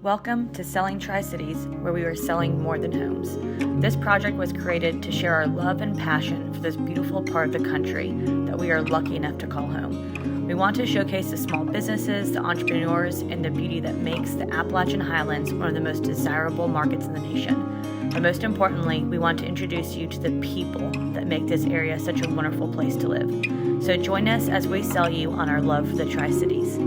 Welcome to Selling Tri-Cities, where we are selling more than homes. This project was created to share our love and passion for this beautiful part of the country that we are lucky enough to call home. We want to showcase the small businesses, the entrepreneurs, and the beauty that makes the Appalachian Highlands one of the most desirable markets in the nation. But most importantly, we want to introduce you to the people that make this area such a wonderful place to live. So join us as we sell you on our love for the Tri-Cities.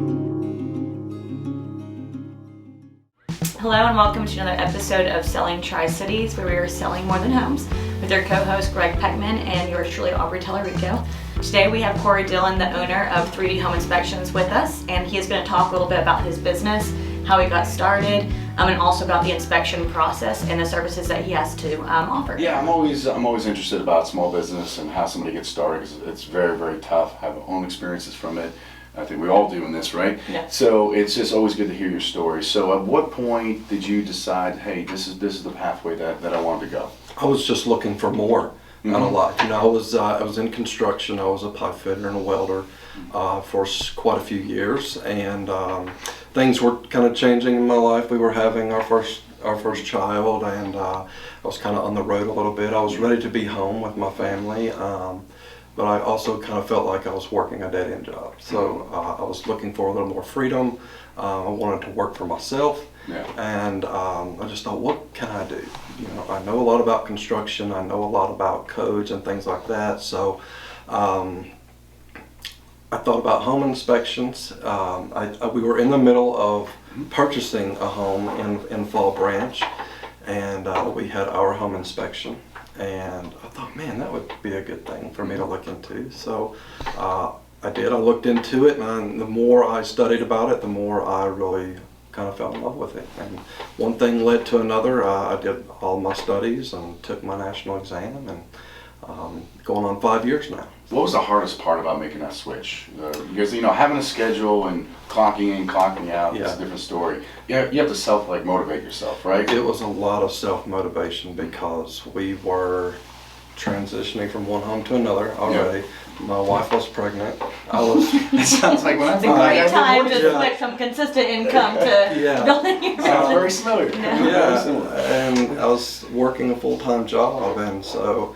Hello and welcome to another episode of Selling Tri-Cities, where we are selling more than homes, with your co-host Gregg Pechmann and yours truly Aubrey. Today we have Cory Dillon, the owner of 3D Home Inspections, with us, and he is going to talk a little bit about his business, how he got started, and also about the inspection process and the services that he has to offer. Yeah, I'm always interested about small business and how somebody gets started, because it's very, very tough. I have own experiences from it. I think we all do in this, right? Yeah. So it's just always good to hear your story. So at what point did you decide, hey, this is the pathway that I wanted to go? I was just looking for more out of life. You know, I was in construction. I was a pipe fitter and a welder for quite a few years, and things were kind of changing in my life. We were having our first child, and I was kind of on the road a little bit. I was ready to be home with my family. But I also kind of felt like I was working a dead-end job. So I was looking for a little more freedom. I wanted to work for myself. Yeah. And I just thought, what can I do? You know, I know a lot about construction. I know a lot about codes and things like that. So I thought about home inspections. We were in the middle of purchasing a home in Fall Branch, and we had our home inspection. And I thought, man, that would be a good thing for me to look into. So I did. I looked into it, and the more I studied about it, the more I really kind of fell in love with it. And one thing led to another. I did all my studies and took my national exam, and going on 5 years now. What was the hardest part about making that switch? Because, you know, having a schedule and clocking in, clocking out, it's a different story. You have to motivate yourself, right? It was a lot of self-motivation because we were transitioning from one home to another already. Yeah. My wife was pregnant. It sounds like when I It's a great time to switch from consistent income to building your business. Sounds very similar. Yeah, and I was working a full-time job, and so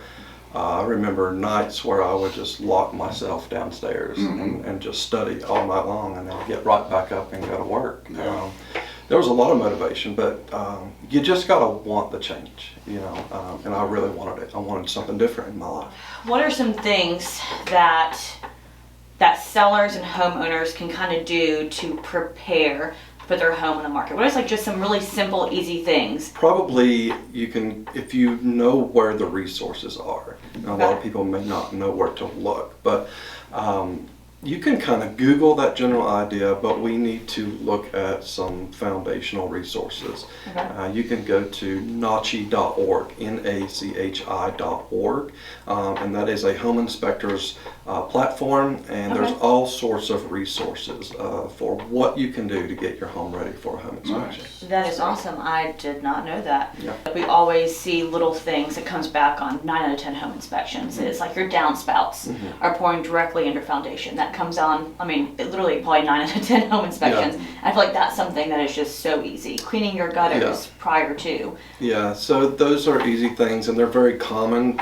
I remember nights where I would just lock myself downstairs and just study all night long, and then get right back up and go to work. Yeah. There was a lot of motivation, but you just gotta want the change, you know, and I really wanted it. I wanted something different in my life. What are some things that sellers and homeowners can kind of do to prepare to put their home on the market? What is just some really simple, easy things? Probably you can, if you know where the resources are. A lot of people may not know where to look, but you can kind of Google that general idea, but we need to look at some foundational resources. Okay. You can go to NACHI.org, NACHI.org, and that is a home inspector's platform, and there's all sorts of resources for what you can do to get your home ready for a home inspection. Nice. That is awesome. I did not know that. Yeah. We always see little things that comes back on 9 out of 10 home inspections. It's like your downspouts are pouring directly into foundation. That comes on, literally probably 9 out of 10 home inspections. Yeah. I feel like that's something that is just so easy. Cleaning your gutters prior to. Yeah, so those are easy things, and they're very common.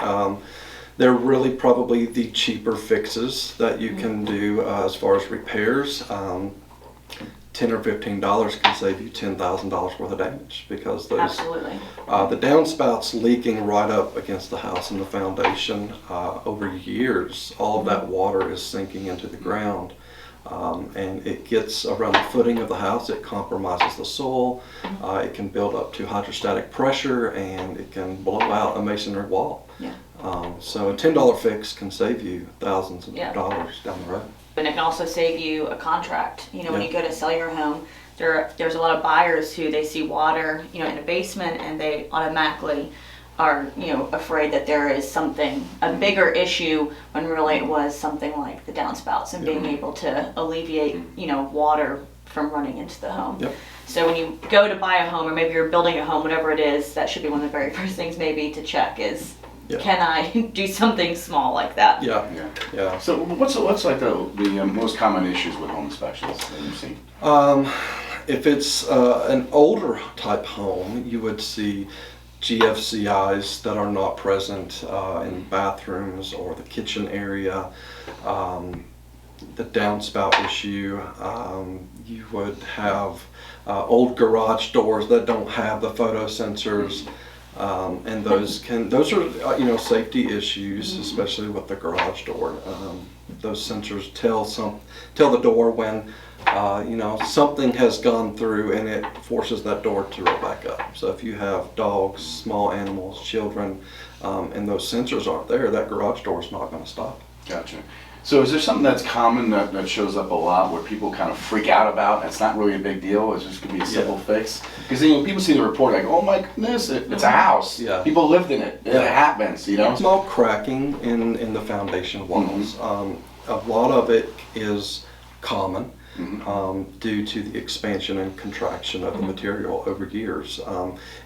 They're really probably the cheaper fixes that you can do as far as repairs. $10 or $15 can save you $10,000 worth of damage, because those absolutely the downspouts leaking right up against the house and the foundation over years, all of that water is sinking into the ground, and it gets around the footing of the house. It compromises the soil. It can build up to hydrostatic pressure, and it can blow out a masonry wall. Yeah. So a $10 fix can save you thousands of dollars down the road. But it can also save you a contract. You know, when you go to sell your home, there's a lot of buyers who they see water, in a basement, and they automatically are, afraid that there is a bigger issue, when really it was something like the downspouts and being able to alleviate, water from running into the home. Yep. So when you go to buy a home, or maybe you're building a home, whatever it is, that should be one of the very first things maybe to check is, can I do something small like that? Yeah. So what's like the most common issues with home inspections that you've seen? if it's an older type home, you would see GFCIs that are not present in bathrooms or the kitchen area. The downspout issue, you would have old garage doors that don't have the photo sensors, and those are safety issues, especially with the garage door. Those sensors tell the door when something has gone through, and it forces that door to roll back up. So if you have dogs, small animals, children, and those sensors aren't there, that garage door is not going to stop. Gotcha. So is there something that's common that shows up a lot where people kind of freak out about and it's not really a big deal, it's just going to be a simple fix? Because people see the report like, oh my goodness, it's a house. Yeah. People lived in it. It happens, Small cracking in the foundation walls. A lot of it is common due to the expansion and contraction of the material over years.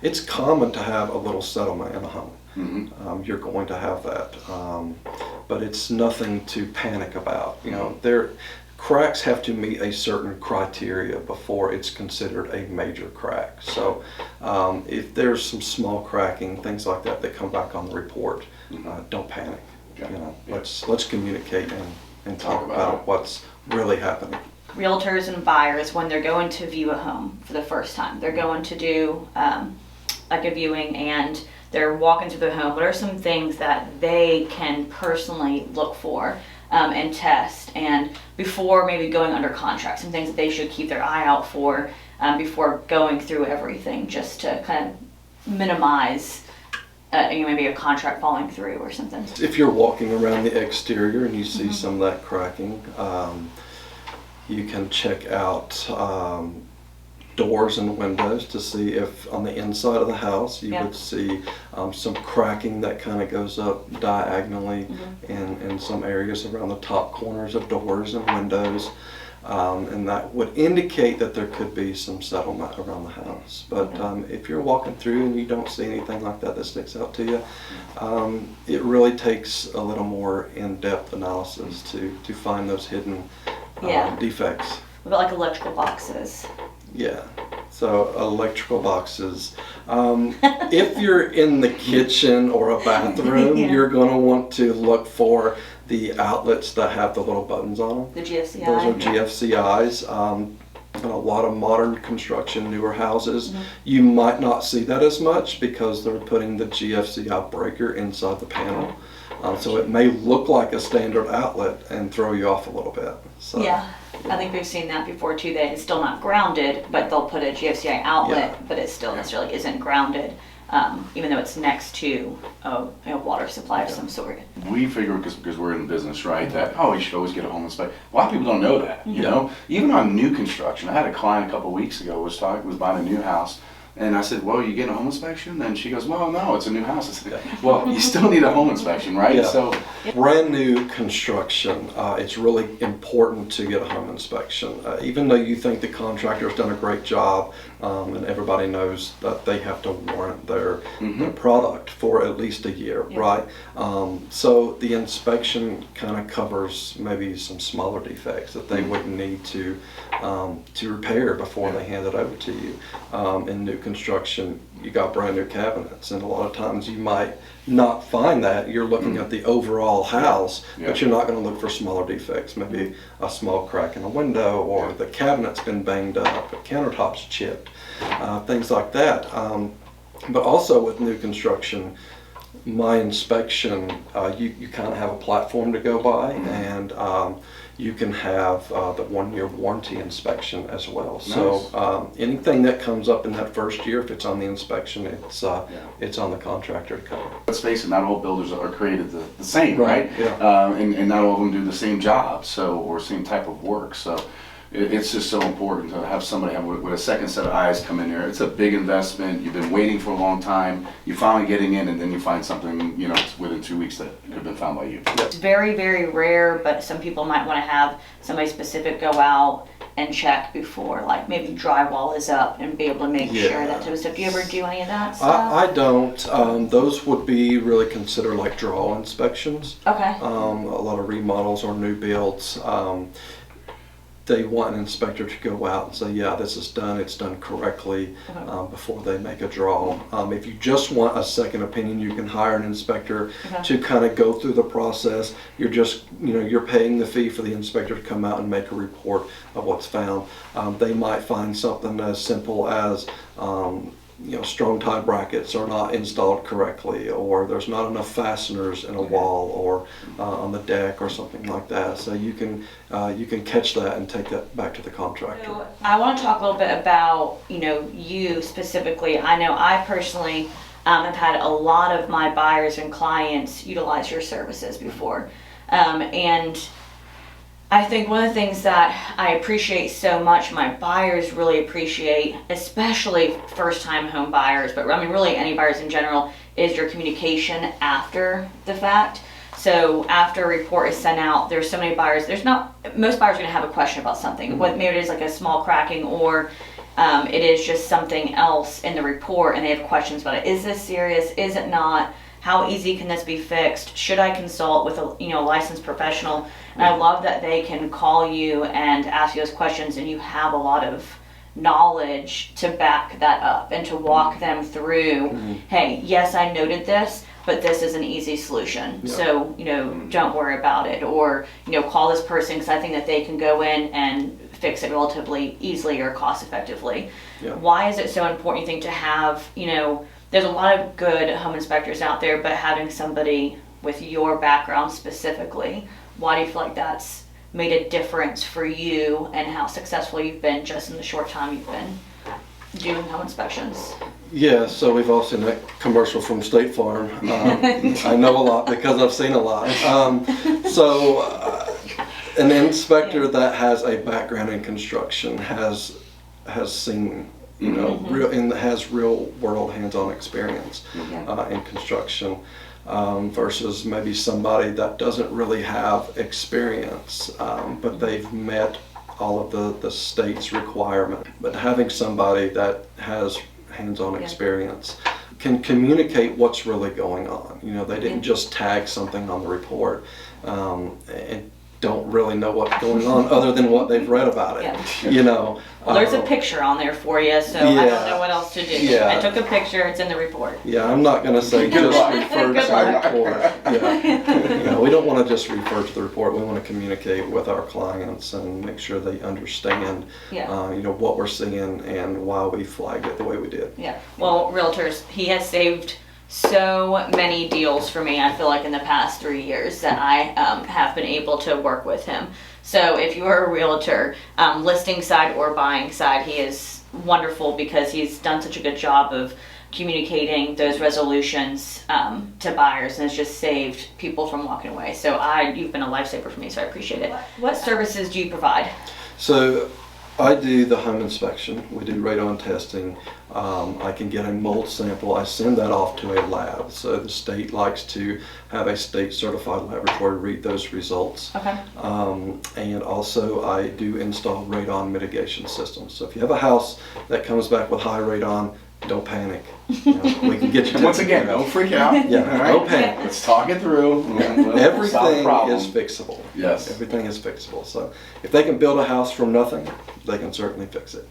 It's common to have a little settlement in a home. You're going to have that, but it's nothing to panic about. Cracks have to meet a certain criteria before it's considered a major crack. So if there's some small cracking, things like that come back on the report, don't panic. Let's communicate and talk about what's really happening. Realtors and buyers, when they're going to view a home for the first time, they're going to do like a viewing and they're walking through the home, what are some things that they can personally look for and test, and before maybe going under contract, some things that they should keep their eye out for before going through everything, just to kind of minimize maybe a contract falling through or something? If you're walking around the exterior and you see some of that cracking, you can check out doors and windows to see if on the inside of the house you would see some cracking that kind of goes up diagonally in some areas around the top corners of doors and windows, and that would indicate that there could be some settlement around the house. But if you're walking through and you don't see anything like that sticks out to you, it really takes a little more in-depth analysis to find those hidden defects. What about like electrical boxes? Yeah, so electrical boxes. If you're in the kitchen or a bathroom, you're going to want to look for the outlets that have the little buttons on them. The GFCI? Those are GFCIs. In a lot of modern construction, newer houses, you might not see that as much because they're putting the GFCI breaker inside the panel. So it may look like a standard outlet and throw you off a little bit. So, yeah, I think we've seen that before too, that it's still not grounded, but they'll put a GFCI outlet, but it still necessarily isn't grounded, even though it's next to a water supply of some sort. We figure, because we're in the business, right, that, you should always get a home inspection. A lot of people don't know that, you know? Even on new construction. I had a client a couple of weeks ago was buying a new house. And I said, well, you getting a home inspection? And she goes, well, no, it's a new house. I said, well, you still need a home inspection, right? Yeah. So, brand new construction, it's really important to get a home inspection. Even though you think the contractor's done a great job, and everybody knows that they have to warrant their product for at least a year, right? So the inspection kind of covers maybe some smaller defects that they would need to repair before they hand it over to you. In new construction, you got brand new cabinets, and a lot of times you might not find that. You're looking at the overall house, but you're not going to look for smaller defects, maybe a small crack in a window, or the cabinet's been banged up, the countertop's chipped, things like that. But also with new construction, my inspection, you kind of have a platform to go by, and you can have the 1-year warranty inspection as well. Nice. So anything that comes up in that first year, if it's on the inspection, it's on the contractor to cover. Let's face it, not all builders are created the same, right? Yeah. And not all of them do the same job, or same type of work. So it's just so important to have somebody with a second set of eyes come in here. It's a big investment. You've been waiting for a long time. You're finally getting in, and then you find something, within 2 weeks that could have been found by you. It's very, very rare, but some people might want to have somebody specific go out and check before, like maybe drywall is up, and be able to make sure that type of stuff. Do you ever do any of that stuff? I don't. Those would be really considered like draw inspections. Okay. A lot of remodels or new builds. they want an inspector to go out and say, yeah, this is done, it's done correctly, before they make a draw. If you just want a second opinion, you can hire an inspector to kind of go through the process. You're just, you're paying the fee for the inspector to come out and make a report of what's found. They might find something as simple as strong tie brackets are not installed correctly, or there's not enough fasteners in a wall or on the deck or something like that. So you can catch that and take that back to the contractor. So I want to talk a little bit about you specifically. I know I personally have had a lot of my buyers and clients utilize your services before, and I think one of the things that I appreciate so much, my buyers really appreciate, especially first-time home buyers, but I mean really any buyers in general, is your communication after the fact. So after a report is sent out, there's so many buyers, most buyers are going to have a question about something, what maybe it is like a small cracking, or it is just something else in the report and they have questions about it. Is this serious? Is it not? How easy can this be fixed? Should I consult with a licensed professional? And I love that they can call you and ask you those questions, and you have a lot of knowledge to back that up and to walk them through, hey, yes, I noted this, but this is an easy solution. So, don't worry about it. Or, call this person because I think that they can go in and fix it relatively easily or cost effectively. Why is it so important, you think, to have, there's a lot of good home inspectors out there, but having somebody with your background specifically, why do you feel like that's made a difference for you and how successful you've been just in the short time you've been doing home inspections? Yeah, so we've all seen that commercial from State Farm. I know a lot because I've seen a lot. An inspector that has a background in construction has seen has real world hands-on experience in construction, versus maybe somebody that doesn't really have experience, but they've met all of the state's requirement. But having somebody that has hands-on experience can communicate what's really going on. They didn't just tag something on the report and don't really know what's going on other than what they've read about it. Well, there's a picture on there for you, so I don't know what else to do. I took a picture, it's in the report. I'm not going to say just refer to the report. We don't want to just refer to the report. We want to communicate with our clients and make sure they understand what we're seeing and why we flagged it the way we did. Well, realtors, he has saved so many deals for me, I feel like, in the past 3 years that I have been able to work with him. So if you are a realtor, listing side or buying side, he is wonderful because he's done such a good job of communicating those resolutions to buyers, and it's just saved people from walking away. So you've been a lifesaver for me, so I appreciate it. What services do you provide? So I do the home inspection. We do radon testing. I can get a mold sample. I send that off to a lab. So the state likes to have a state certified laboratory read those results. And also I do install radon mitigation systems. So if you have a house that comes back with high radon, don't panic. We can get you. Once again, don't freak out. Don't panic. Let's talk it through. Everything is fixable. Yes. Everything is fixable. So if they can build a house from nothing, they can certainly fix it.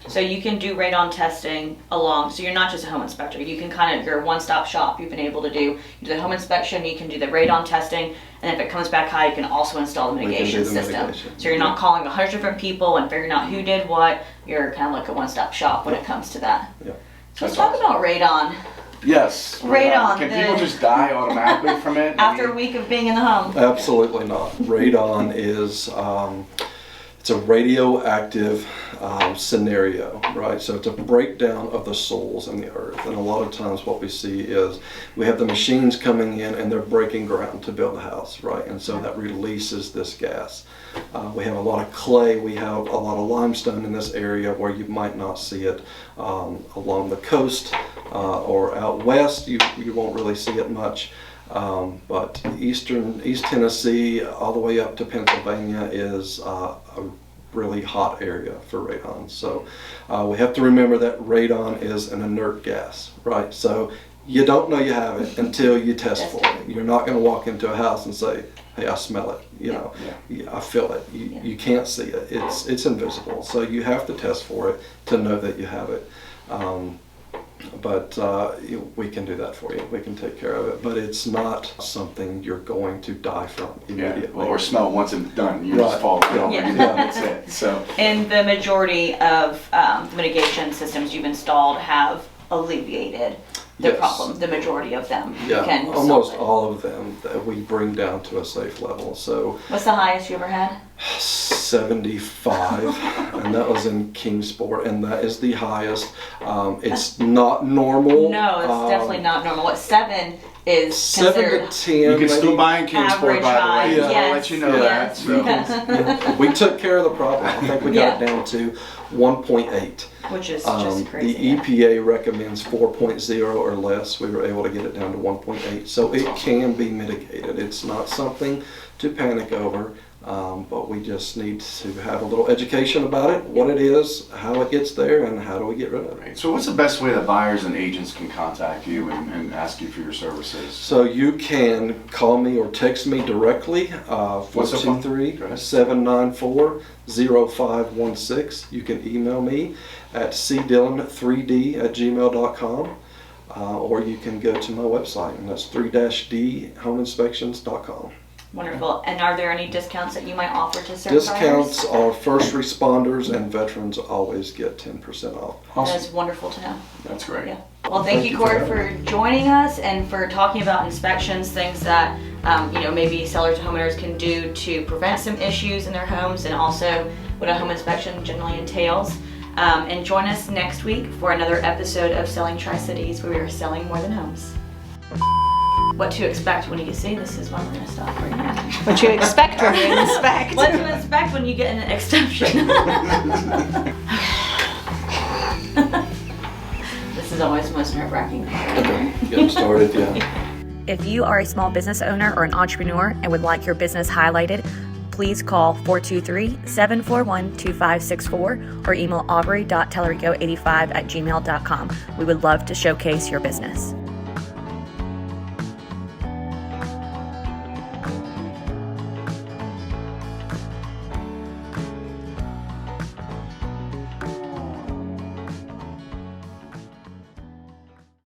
So you can do radon testing so you're not just a home inspector. You can you're a one-stop shop. You've been able to do the home inspection, you can do the radon testing, and if it comes back high, you can also install the mitigation system. So you're not calling 100 different people and figuring out who did what. You're kind of like a one-stop shop when it comes to that. So let's talk about radon. Yes. Radon. Can people just die automatically from it? After a week of being in the home? Absolutely not. Radon is it's a radioactive scenario, right? So it's a breakdown of the soils in the earth. And a lot of times what we see is we have the machines coming in and they're breaking ground to build a house, right? And so that releases this gas. We have a lot of clay, we have a lot of limestone in this area where you might not see it along the coast or out west. You won't really see it much. But East Tennessee all the way up to Pennsylvania is a really hot area for radon. So we have to remember that radon is an inert gas, right? So You don't know you have it until you test for it. You're not going to walk into a house and say, hey, I smell it, I feel it. You can't see it. It's invisible. So you have to test for it to know that you have it. But we can do that for you. We can take care of it. But it's not something you're going to die from immediately. Yeah. Well, or smell it once it's done. You just fall over. That's it. So. And the majority of the mitigation systems you've installed have alleviated the problem. The majority of them can solve almost it. all of them that we bring down to a safe level. So what's the highest you ever had? 75, and that was in Kingsport, and that is the highest. It's not normal. No, it's definitely not normal. What 7 is 7 to considered 10. You can still buy in Kingsport, by the way. Yes, I'll let you know that. So. We took care of the problem. I think we got it down to 1.8. Which is just crazy. The EPA recommends 4.0 or less. We were able to get it down to 1.8. So it can be mitigated. It's not something to panic over, but we just need to have a little education about it, what it is, how it gets there, and how do we get rid of it. Right. So what's the best way that buyers and agents can contact you and ask you for your services? So you can call me or text me directly, 423-794-0516. You can email me at cdillon3d@gmail.com, or you can go to my website, and that's 3-dhomeinspections.com. Wonderful. And are there any discounts that you might offer to certain Discounts buyers? are first responders and veterans always get 10% off. Awesome. That's wonderful to know. That's great. Yeah. Well, thank you, Cory, for joining us and for talking about inspections, things that maybe sellers and homeowners can do to prevent some issues in their homes, and also what a home inspection generally entails. And join us next week for another episode of Selling Tri-Cities, where we are selling more than homes. What to expect when you see this is when we're going to stop right now. What you expect when you inspect. What to expect when you get an exception. This is always the most nerve-wracking part. Okay, get started, yeah. If you are a small business owner or an entrepreneur and would like your business highlighted, please call 423-741-2564 or email aubrey.tellerico85@gmail.com. We would love to showcase your business.